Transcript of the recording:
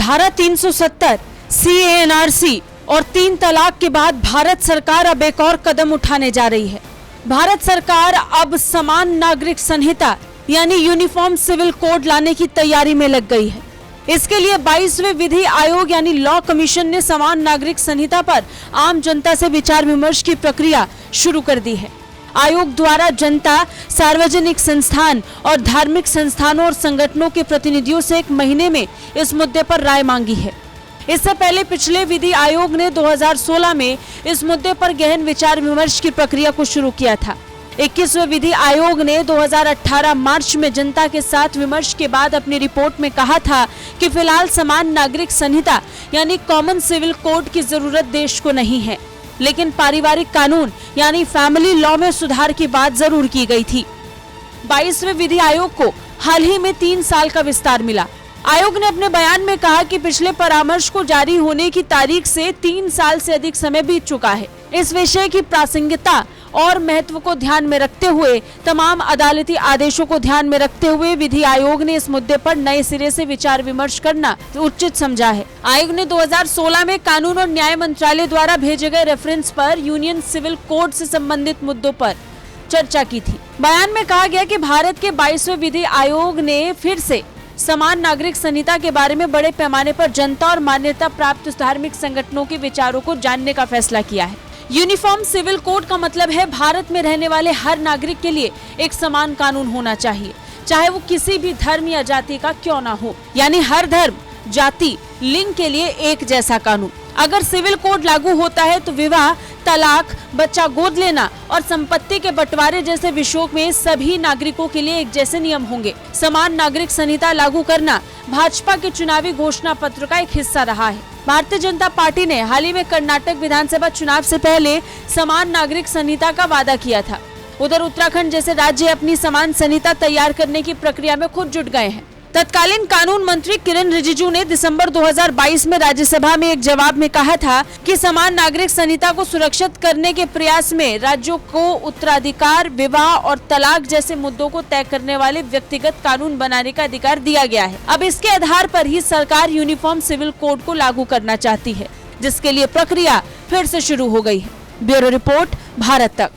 धारा 370, CANRC और 3 तलाक के बाद भारत सरकार अब एक और कदम उठाने जा रही है। भारत सरकार अब समान नागरिक संहिता यानी यूनिफॉर्म सिविल कोड लाने की तैयारी में लग गई है। इसके लिए 22वें विधि आयोग यानी लॉ कमीशन ने समान नागरिक संहिता पर आम जनता से विचार विमर्श की प्रक्रिया शुरू कर दी है। आयोग द्वारा जनता, सार्वजनिक संस्थान और धार्मिक संस्थानों और संगठनों के प्रतिनिधियों से 1 महीने में इस मुद्दे पर राय मांगी है। इससे पहले पिछले विधि आयोग ने 2016 में इस मुद्दे पर गहन विचार विमर्श की प्रक्रिया को शुरू किया था। 21वें विधि आयोग ने 2018 मार्च में जनता के साथ विमर्श के बाद अपनी रिपोर्ट में कहा था कि फिलहाल समान नागरिक संहिता यानी कॉमन सिविल कोड की जरूरत देश को नहीं है, लेकिन पारिवारिक कानून यानी फैमिली लॉ में सुधार की बात जरूर की गई थी। 22वें विधि आयोग को हाल ही में 3 साल का विस्तार मिला। आयोग ने अपने बयान में कहा कि पिछले परामर्श को जारी होने की तारीख से 3 साल से अधिक समय बीत चुका है। इस विषय की प्रासंगिकता और महत्व को ध्यान में रखते हुए तमाम अदालती आदेशों को ध्यान में रखते हुए विधि आयोग ने इस मुद्दे पर नए सिरे से विचार विमर्श करना उचित समझा है। आयोग ने 2016 में कानून और न्याय मंत्रालय द्वारा भेजे गए रेफरेंस पर यूनियन सिविल कोड से संबंधित मुद्दों पर चर्चा की थी। बयान में कहा गया कि भारत के 22वें विधि आयोग ने फिर से समान नागरिक संहिता के बारे में बड़े पैमाने पर जनता और मान्यता प्राप्त धार्मिक संगठनों के विचारों को जानने का फैसला किया है। यूनिफॉर्म सिविल कोड का मतलब है भारत में रहने वाले हर नागरिक के लिए एक समान कानून होना चाहिए, चाहे वो किसी भी धर्म या जाति का क्यों ना हो, यानी हर धर्म, जाति, लिंग के लिए एक जैसा कानून। अगर सिविल कोड लागू होता है तो विवाह, तलाक, बच्चा गोद लेना और संपत्ति के बंटवारे जैसे विषयों में सभी नागरिकों के लिए एक जैसे नियम होंगे। समान नागरिक संहिता लागू करना भाजपा के चुनावी घोषणा पत्र का एक हिस्सा रहा है। भारतीय जनता पार्टी ने हाल ही में कर्नाटक विधानसभा चुनाव से पहले समान नागरिक संहिता का वादा किया था। उधर उत्तराखंड जैसे राज्य अपनी समान संहिता तैयार करने की प्रक्रिया में खुद जुट गए हैं। तत्कालीन कानून मंत्री किरण रिजिजू ने दिसंबर 2022 में राज्यसभा में एक जवाब में कहा था कि समान नागरिक संहिता को सुरक्षित करने के प्रयास में राज्यों को उत्तराधिकार, विवाह और तलाक जैसे मुद्दों को तय करने वाले व्यक्तिगत कानून बनाने का अधिकार दिया गया है। अब इसके आधार पर ही सरकार यूनिफॉर्म सिविल कोड को लागू करना चाहती है, जिसके लिए प्रक्रिया फिर से शुरू हो गई है। ब्यूरो रिपोर्ट, भारत तक।